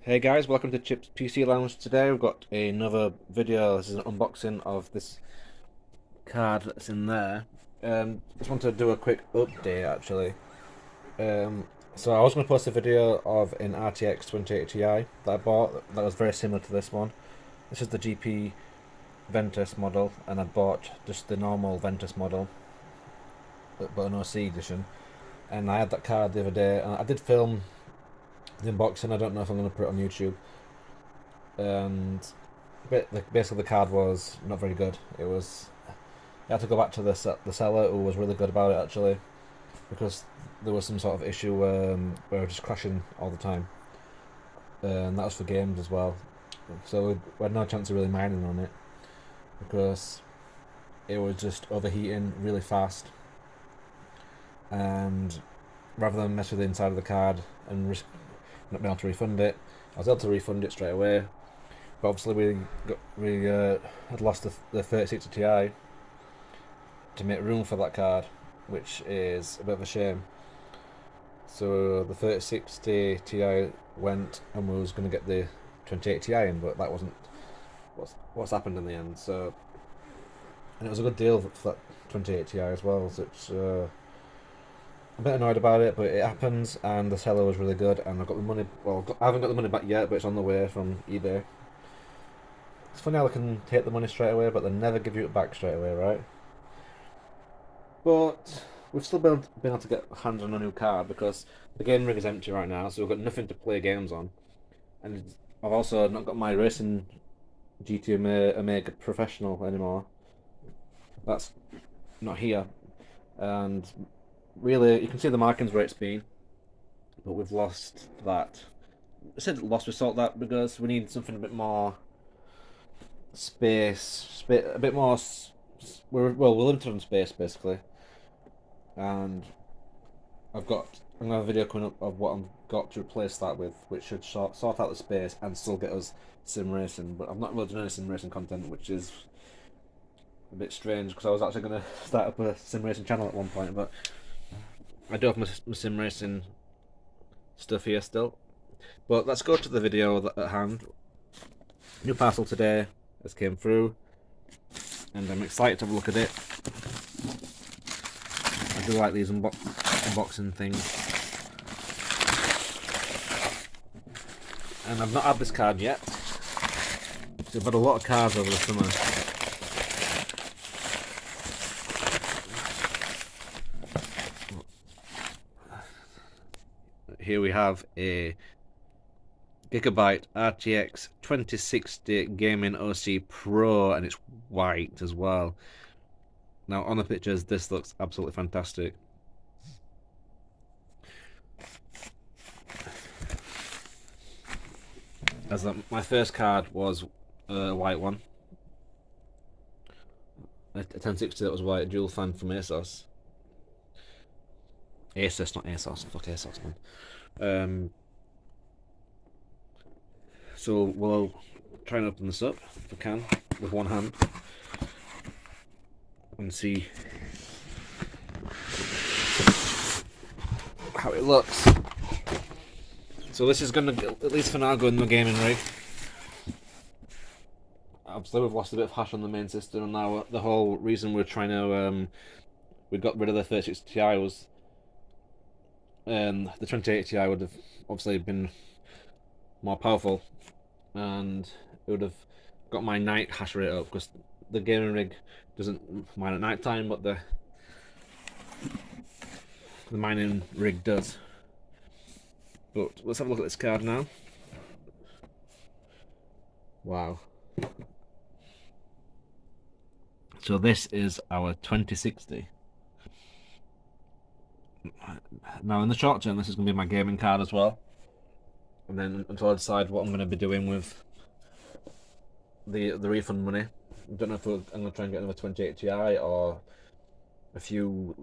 Hey guys, welcome to Chip's PC Lounge. Today we've got another video. This is an unboxing of this card that's in there. Just want to do a quick update actually. So I was going to post a video of an RTX 2080 Ti that I bought that was very similar to this one. This is the GP Ventus model, and I bought just the normal Ventus model, but an OC edition. And I had that card the other day, and I did film the unboxing. I don't know if I'm going to put it on YouTube. And basically the card was not very good. I had to go back to the seller, who was really good about it actually, because there was some sort of issue where it was just crashing all the time, and that was for games as well. So we had no chance of really mining on it because it was just overheating really fast, and rather than mess with the inside of the card and risk not being able to refund it, I was able to refund it straight away. But obviously we had lost the 3060 Ti to make room for that card, which is a bit of a shame. So the 3060 Ti went, and we was going to get the 2080 Ti in, but that wasn't what's happened in the end. So, and it was a good deal for that 2080 Ti as well. So it's I'm a bit annoyed about it, but it happens, and the seller was really good, and I got the money. Well, I haven't got the money back yet, but it's on the way from eBay. It's funny how they can take the money straight away, but they never give you it back straight away, right? But we've still been able to get hands on a new card because the game rig is empty right now, so we've got nothing to play games on. And I've also not got my racing GT Omega Professional anymore. That's not here. And really, you can see the markings where it's been, but we've lost that. I said lost, we sold that because we need something a bit more space, a bit more. We're limited on space basically, and I'm gonna have a video coming up of what I've got to replace that with, which should sort out the space and still get us sim racing. But I've not really done any sim racing content, which is a bit strange because I was actually going to start up a sim racing channel at one point, but I do have my sim racing stuff here still. But let's go to the video at hand. New parcel today has came through, and I'm excited to have a look at it. I do like these unboxing things. And I've not had this card yet. So I've had a lot of cards over the summer. Here we have a Gigabyte RTX 2060 Gaming OC Pro, and it's white as well. Now on the pictures this looks absolutely fantastic. As my first card was a white one, a 1060 that was white, a dual fan from ASOS. Asus, not ASOS. Fuck ASOS, man. So we'll try and open this up if we can with one hand and see how it looks. So this is gonna, at least for now, go in the gaming rig. Obviously we've lost a bit of hash on the main system, and now the whole reason we're trying to we got rid of the 3060 Ti was the 2080 Ti would have obviously been more powerful, and it would have got my night hash rate up, because the gaming rig doesn't mine at night time, but the mining rig does. But let's have a look at this card now. Wow. So this is our 2060. Now in the short term this is going to be my gaming card as well, and then until I decide what I'm going to be doing with the refund money. I don't know if I'm going to try and get another 2080 Ti or a few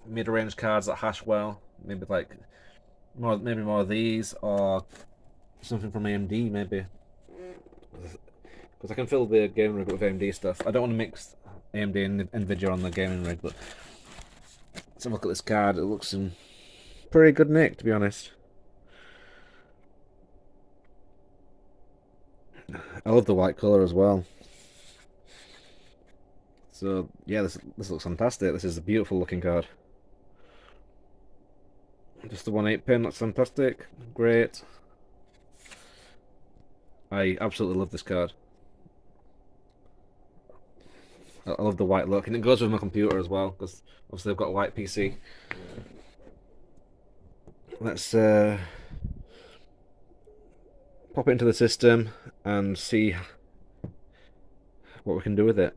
mid-range cards that hash well, maybe like maybe more of these, or something from AMD maybe, because I can fill the gaming rig with AMD stuff. I don't want to mix AMD and Nvidia on the gaming rig, but let's have a look at this card. It looks in pretty good nick, to be honest. I love the white colour as well. So yeah, this looks fantastic. This is a beautiful looking card. Just the 1/8 pin, that's fantastic. Great. I absolutely love this card. I love the white look, and it goes with my computer as well, because obviously I've got a white PC. Let's pop it into the system and see what we can do with it.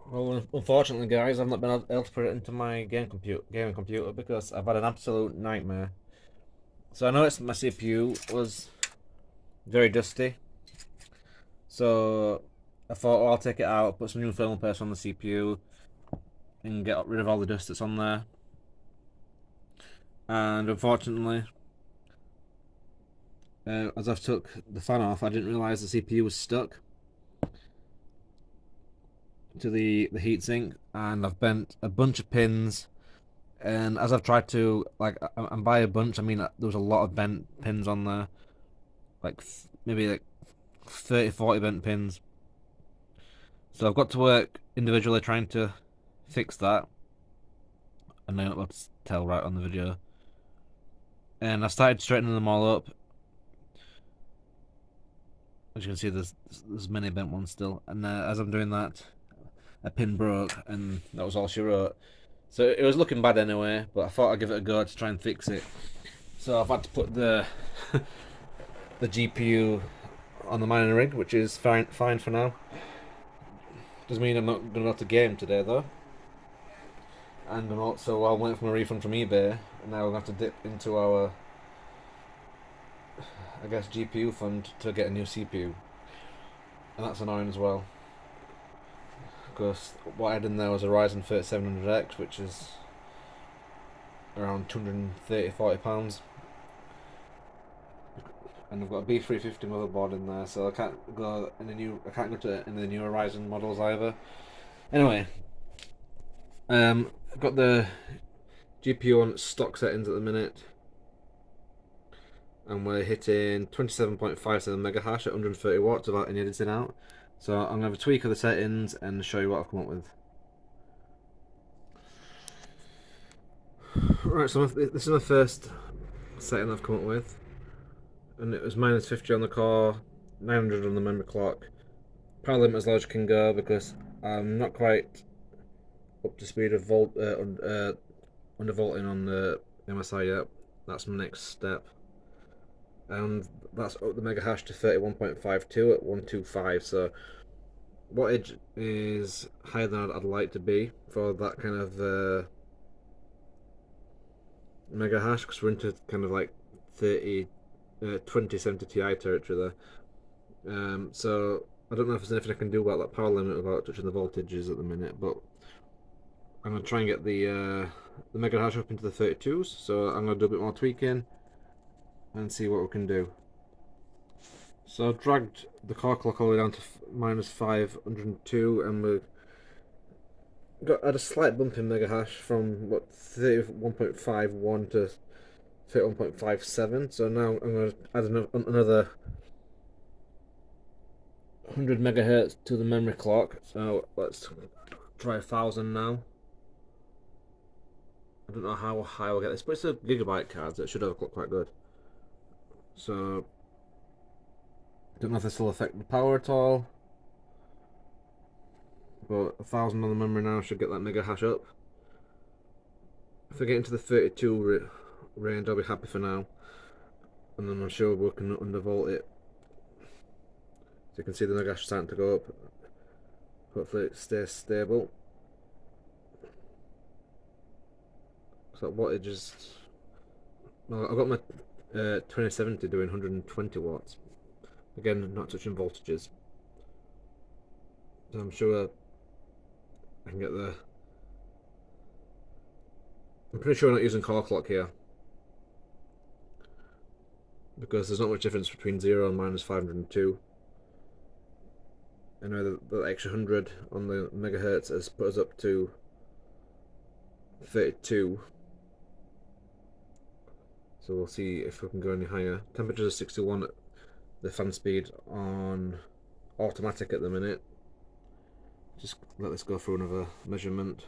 Well, unfortunately, guys, I've not been able to put it into my gaming computer because I've had an absolute nightmare. So I noticed my CPU was very dusty. So I thought, oh, I'll take it out, put some new thermal paste on the CPU, and get rid of all the dust that's on there. And unfortunately, as I've took the fan off, I didn't realise the CPU was stuck to the heatsink, and I've bent a bunch of pins. And as I've tried to, like, and by a bunch, I mean there was a lot of bent pins on there, like maybe like 30, 40 bent pins. So I've got to work individually trying to fix that, and I'm not able to tell right on the video. And I started straightening them all up. As you can see, there's many bent ones still. And as I'm doing that, a pin broke, and that was all she wrote. So it was looking bad anyway, but I thought I'd give it a go to try and fix it. So I've had to put the the GPU on the mining rig, which is fine for now. Doesn't mean I'm not going to go to game today though. And I'm also, I'll wait for my refund from eBay, and now we're going to have to dip into our, I guess, GPU fund to get a new CPU. And that's annoying as well. Because what I had in there was a Ryzen 3700X, which is around 230-40 pounds. And I've got a B350 motherboard in there, so I can't go to any of the newer Ryzen models either. Anyway, I've got the GPU on stock settings at the minute, and we're hitting 27.57 mega hash at 130 watts without any editing out. So I'm going to have a tweak of the settings and show you what I've come up with. Right, so this is my first setting I've come up with, and it was minus 50 on the core, 900 on the memory clock. Power limit as low as you can go because I'm not quite up to speed of undervolting on the MSI yet. That's my next step. And that's up the mega hash to 31.52 at 125, so wattage is higher than I'd like to be for that kind of mega hash, because we're into kind of like 2070 Ti territory there. So I don't know if there's anything I can do about that power limit without touching the voltages at the minute, but I'm going to try and get the mega hash up into the 32s, so I'm going to do a bit more tweaking and see what we can do. So I've dragged the core clock all the way down to minus 502, and we had a slight bump in mega hash from what 31.51 to 31.57. So now I'm going to add another 100 megahertz to the memory clock. So let's try 1000 now. I don't know how high we'll get this, but it's a gigabyte card, so it should overclock quite good. So don't know if this will affect the power at all, but 1000 on the memory now should get that mega hash up. If I get into the 32 range, I'll be happy for now, and then I'm sure we can undervolt it. So you can see the mega hash starting to go up. Hopefully it stays stable. So wattage is, well, I've got my 2070 doing 120 watts. Again, not touching voltages. So I'm sure I can get there. I'm pretty sure I'm not using core clock here, because there's not much difference between 0 and minus 502. I know the extra 100 on the megahertz has put us up to 32. So we'll see if we can go any higher. Temperatures are 61 the fan speed on automatic at the minute. Just let this go through another measurement.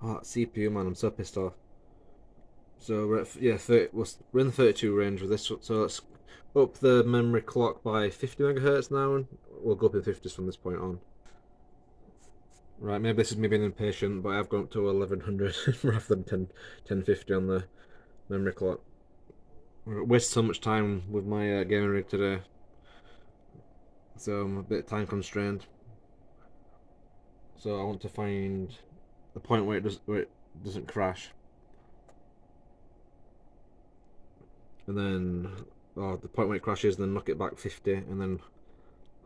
Oh, that CPU, man, I'm so pissed off. So we're at, yeah, 30, we're in the 32 range with this, so let's up the memory clock by 50 megahertz now, and we'll go up in 50s from this point on. Right, maybe this is me being impatient, but I've gone up to 1100 rather than 1050 on the memory clock. I wasted so much time with my gaming rig today, so I'm a bit time constrained. So I want to find the point where it doesn't crash, and then the point where it crashes, then knock it back 50, and then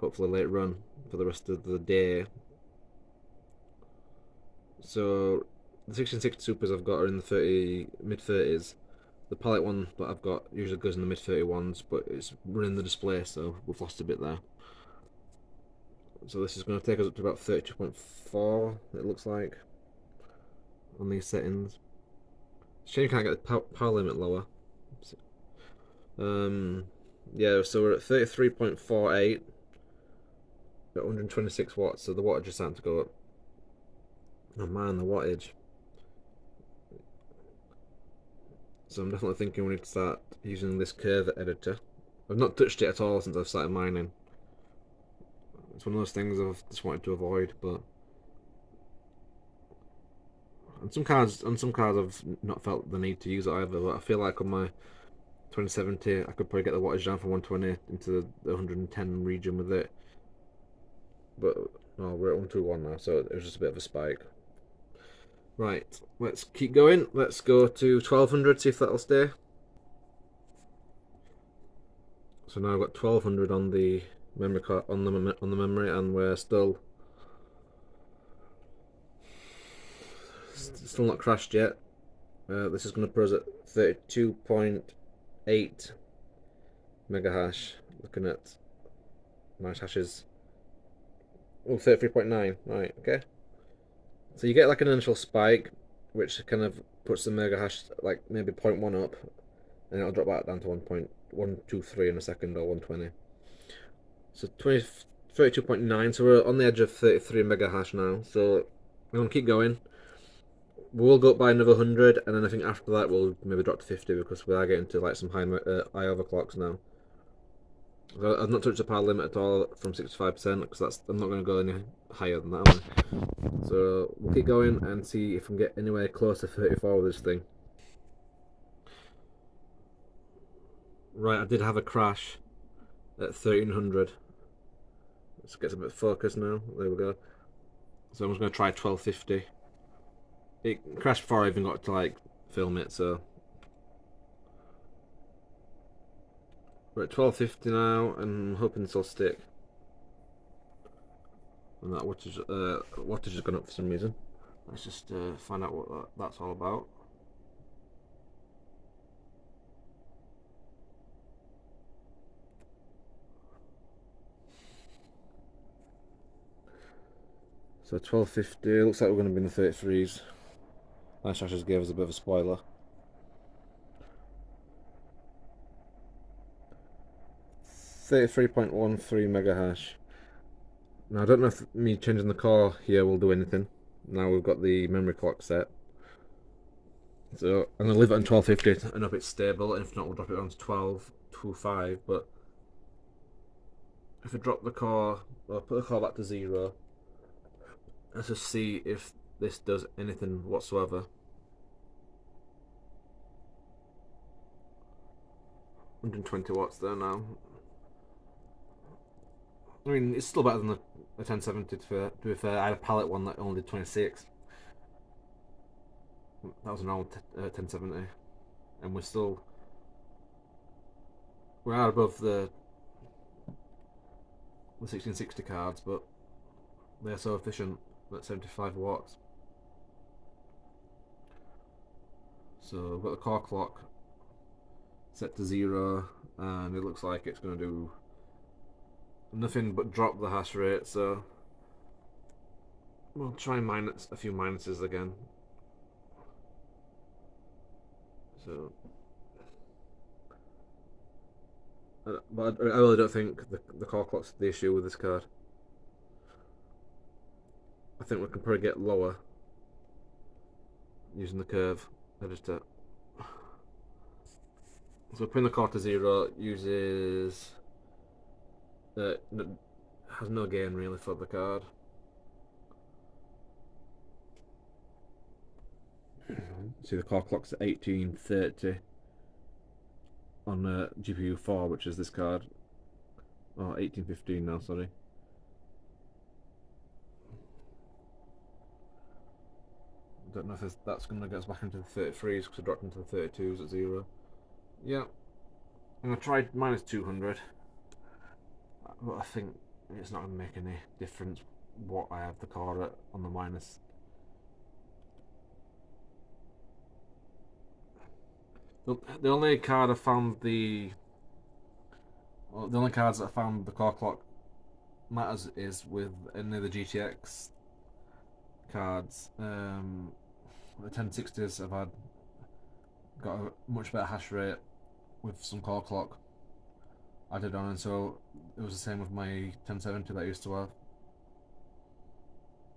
hopefully let it run for the rest of the day. So the 1660 Supers I've got are in the mid 30s. The palette one that I've got usually goes in the mid 31s, but it's running the display, so we've lost a bit there. So this is going to take us up to about 32.4, it looks like, on these settings. Shame you can't get the power limit lower. Yeah, so we're at 33.48, at 126 watts, so the wattage is starting to go up. Oh man, the wattage. So I'm definitely thinking we need to start using this curve editor. I've not touched it at all since I've started mining. It's one of those things I've just wanted to avoid, but on some cards I've not felt the need to use it either. But I feel like on my 2070 I could probably get the wattage down from 120 into the 110 region with it. But no, we're at 121 now, so it was just a bit of a spike. Right, let's keep going. Let's go to 1200, see if that'll stay. So now I've got 1200 on the memory card, on the memory, and we're still not crashed yet. This is going to put us at 32.8 mega hash. Looking at nice hashes. Oh, 33.9. Right, okay. So you get like an initial spike, which kind of puts the mega hash like maybe 0.1 up, and it'll drop back down to 1.123 in a second, or 120. So 32.9, so we're on the edge of 33 mega hash now. So I'm going to keep going. We'll go up by another 100, and then I think after that we'll maybe drop to 50 because we are getting to like some high overclocks now. So I've not touched the power limit at all from 65% because I'm not going to go any higher than that, am I? So we'll keep going and see if we can get anywhere close to 34 with this thing. Right, I did have a crash at 1300. Let's get a bit of focus now. There we go. So I'm just going to try 1250. It crashed before I even got to like film it, so we're at 1250 now, and I'm hoping this will stick. And that wattage has gone up for some reason. Let's just find out what that's all about. So 1250, looks like we're going to be in the 33s. Nice Ashes gave us a bit of a spoiler. 33.13 mega hash. Now I don't know if me changing the core here will do anything. Now we've got the memory clock set. So I'm going to leave it on 1250 and hope it's stable, and if not we'll drop it down to 1225, but if I drop the core, or put the core back to 0, let's just see if this does anything whatsoever. 120 watts there now. I mean, it's still better than the 1070 to be fair. I had a palette one that only did 26. That was an old 1070. And we're out above the 1660 cards, but they're so efficient at 75 watts. So we've got the core clock set to 0, and it looks like it's going to do nothing but drop the hash rate, so we'll try and mine a few minuses again. So But I really don't think the core clock's the issue with this card. I think we can probably get lower using the curve editor. So putting the core to 0 uses has no gain really for the card. See, the core clock's at 1830 on GPU 4, which is this card. Oh, 1815 now, sorry. Don't know if that's going to get us back into the 33s because I dropped into the 32s at 0. Yeah. And I tried minus 200, but I think it's not going to make any difference what I have the core at on the minus. The only card I found the only cards that I found the core clock matters is with any of the GTX cards. The 1060s have got a much better hash rate with some core clock added on, and so it was the same with my 1070 that I used to have.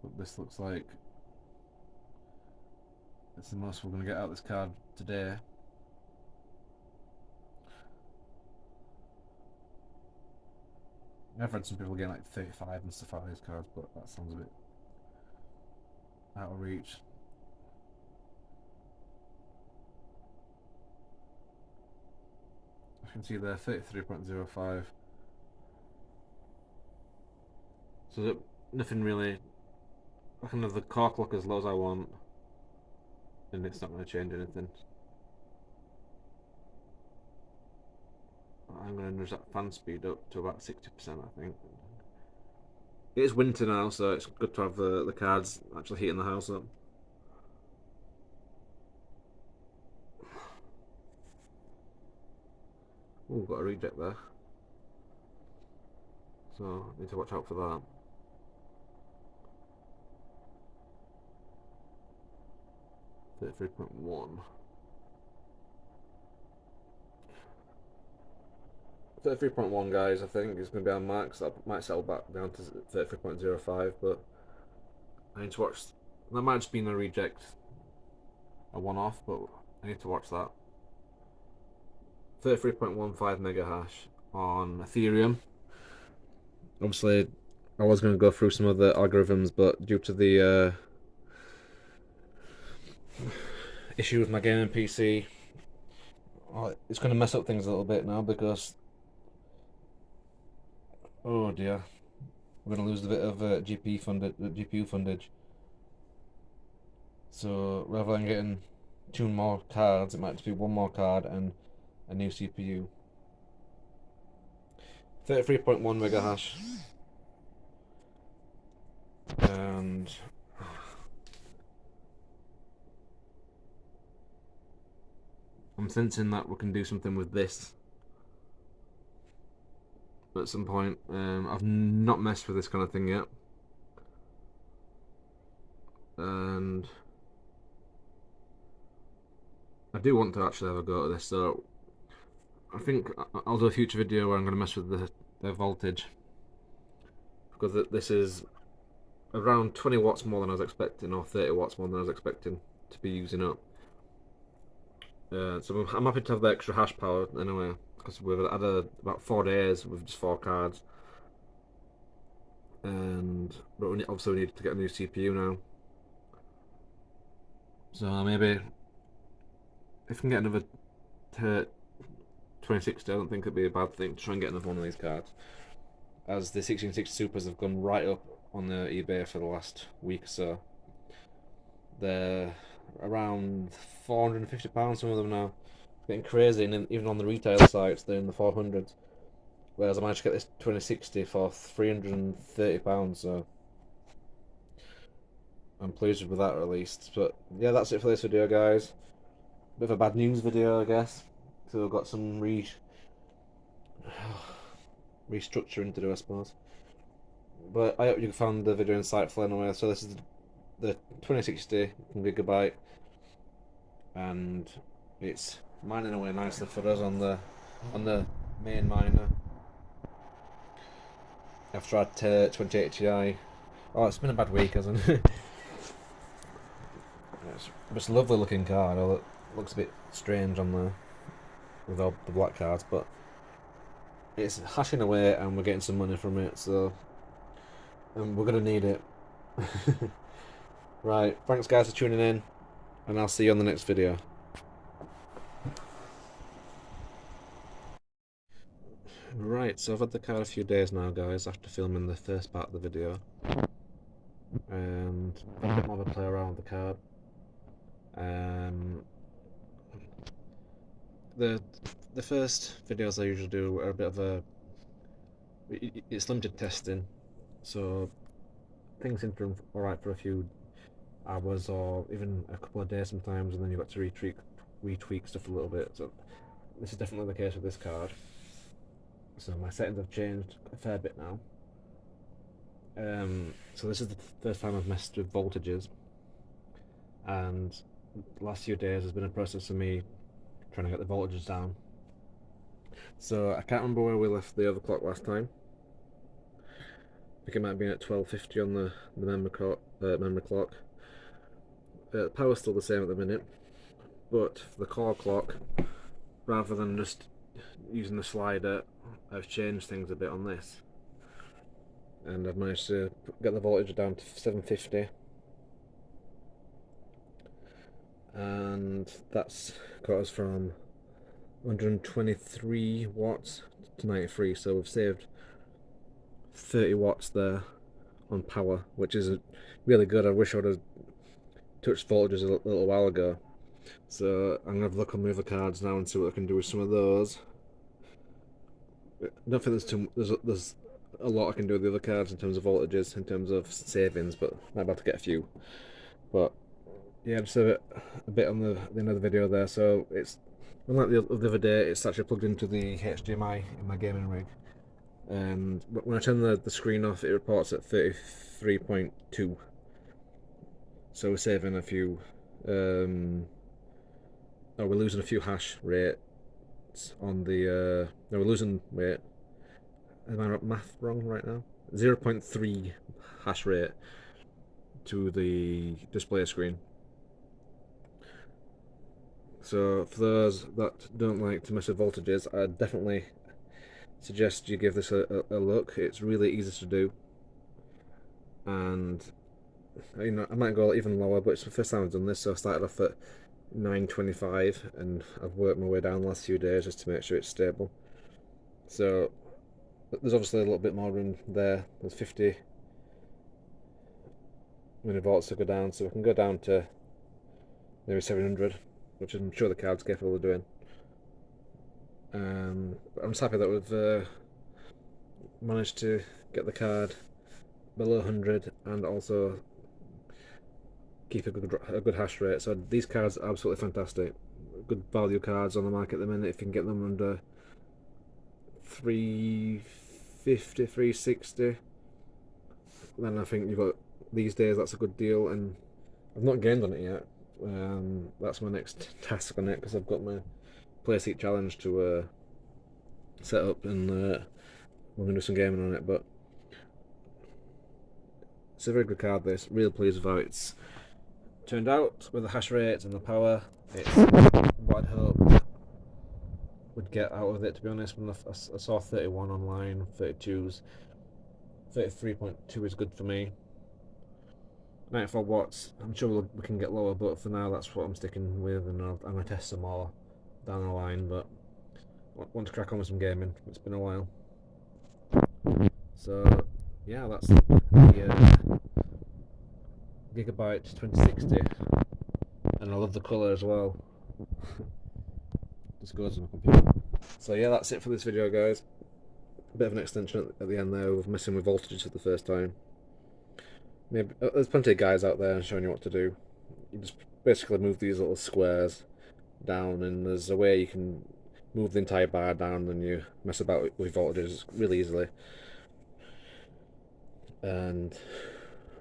But this looks like it's the most we're going to get out of this card today. I've read some people getting like 35 and stuff out of these cards, but that sounds a bit out of reach. I can see there 33.05. So nothing really. I can have the core clock as low as I want, and it's not going to change anything. I'm going to nudge that fan speed up to about 60%, I think. It is winter now, so it's good to have the cards actually heating the house up. Oh, got a reject there. So, need to watch out for that. $33.1. 33.1, guys, I think is going to be our max. That might settle back down to 33.05, but I need to watch. That might just be a reject, a one-off, but I need to watch that. 33.15 mega hash on Ethereum. Obviously, I was going to go through some of the algorithms, but due to the issue with my gaming PC, it's going to mess up things a little bit now because, oh dear, we're going to lose a bit of GPU fundage. So rather than getting 2 more cards, it might just be 1 more card and a new CPU. 33.1 mega hash. And I'm sensing that we can do something with this at some point. I've not messed with this kind of thing yet. And I do want to actually have a go at this, so I think I'll do a future video where I'm going to mess with the voltage, because this is around 20 watts more than I was expecting, or 30 watts more than I was expecting to be using up. So I'm happy to have the extra hash power anyway, because we've had about 4 days with just 4 cards, but obviously we need to get a new CPU now. So maybe if we can get another 2060, I don't think it'd be a bad thing to try and get another one of these cards, as the 1660 Supers have gone right up on the eBay for the last week or so. They're around £450, some of them now. Getting crazy, and even on the retail sites, they're in the 400s. Whereas I managed to get this 2060 for £330, so I'm pleased with that at least. But yeah, that's it for this video, guys. Bit of a bad news video, I guess. So we've got some restructuring to do, I suppose. But I hope you found the video insightful anyway. So this is the 2060 gigabyte, and it's mining away nicely for us on the main miner. I've tried 2080 Ti. Oh, it's been a bad week, hasn't it? It's a lovely looking card. It looks a bit strange on the with all the black cards, but it's hashing away and we're getting some money from it, so we're gonna need it. Right, thanks guys for tuning in, and I'll see you on the next video. Right, so I've had the card a few days now, guys, after filming the first part of the video, and I've a bit more of a play around with the card. The first videos I usually do are a bit of a it's limited testing, so things seem to run alright for a few hours or even a couple of days sometimes, and then you've got to retweak stuff a little bit. So this is definitely the case with this card. So my settings have changed a fair bit now. So this is the first time I've messed with voltages, and the last few days has been a process of me trying to get the voltages down. So I can't remember where we left the overclock last time. I think it might have been at 1250 on the memory clock. The power's still the same at the minute, but for the core clock, rather than just using the slider, I've changed things a bit on this, and I've managed to get the voltage down to 750, and that's got us from 123 watts to 93, so we've saved 30 watts there on power, which is really good. I wish I would have touched voltages a little while ago. So I'm going to have a look on the other cards now and see what I can do with some of those. I don't think there's a lot I can do with the other cards in terms of voltages, in terms of savings, but I might be able to get a few. But yeah, just a bit on the end of the video there. So it's unlike the other day, it's actually plugged into the HDMI in my gaming rig. And when I turn the screen off, it reports at 33.2. So we're saving a few. We're losing a few hash rates on the. No, we're losing. Wait, am I math wrong right now? 0.3 hash rate to the display screen. So for those that don't like to mess with voltages, I definitely suggest you give this a look. It's really easy to do, and you know, I might go even lower, but it's the first time I've done this, so I started off at 925 and I've worked my way down the last few days just to make sure it's stable. So there's obviously a little bit more room there. There's 50 millivolts to go down, so we can go down to maybe 700, which I'm sure the card's capable of doing. But I'm just happy that we've managed to get the card below 100 and also keep a good hash rate. So these cards are absolutely fantastic. Good value cards on the market at the minute. If you can get them under 350, 360, then I think you've got these days. That's a good deal, and I've not gained on it yet. That's my next task on it, because I've got my Playseat challenge to set up, and we're gonna do some gaming on it. But it's a very good card. This, really pleased with how it's turned out with the hash rate and the power. It's what I'd hoped would get out of it, to be honest. When I saw 31 online, 32s, 33.2 is good for me. 94 watts, I'm sure we can get lower, but for now that's what I'm sticking with, and I'm going to test some more down the line. But I want to crack on with some gaming. It's been a while. So yeah, that's the Gigabyte 2060, and I love the colour as well. Just goes on my computer. So yeah, that's it for this video, guys. A bit of an extension at the end there of messing with voltages for the first time. Maybe there's plenty of guys out there showing you what to do. You just basically move these little squares down, and there's a way you can move the entire bar down, and you mess about with voltages really easily. And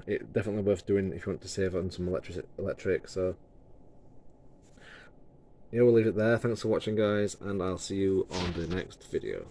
it's definitely worth doing if you want to save on some electric. So yeah, we'll leave it there. Thanks for watching, guys, and I'll see you on the next video.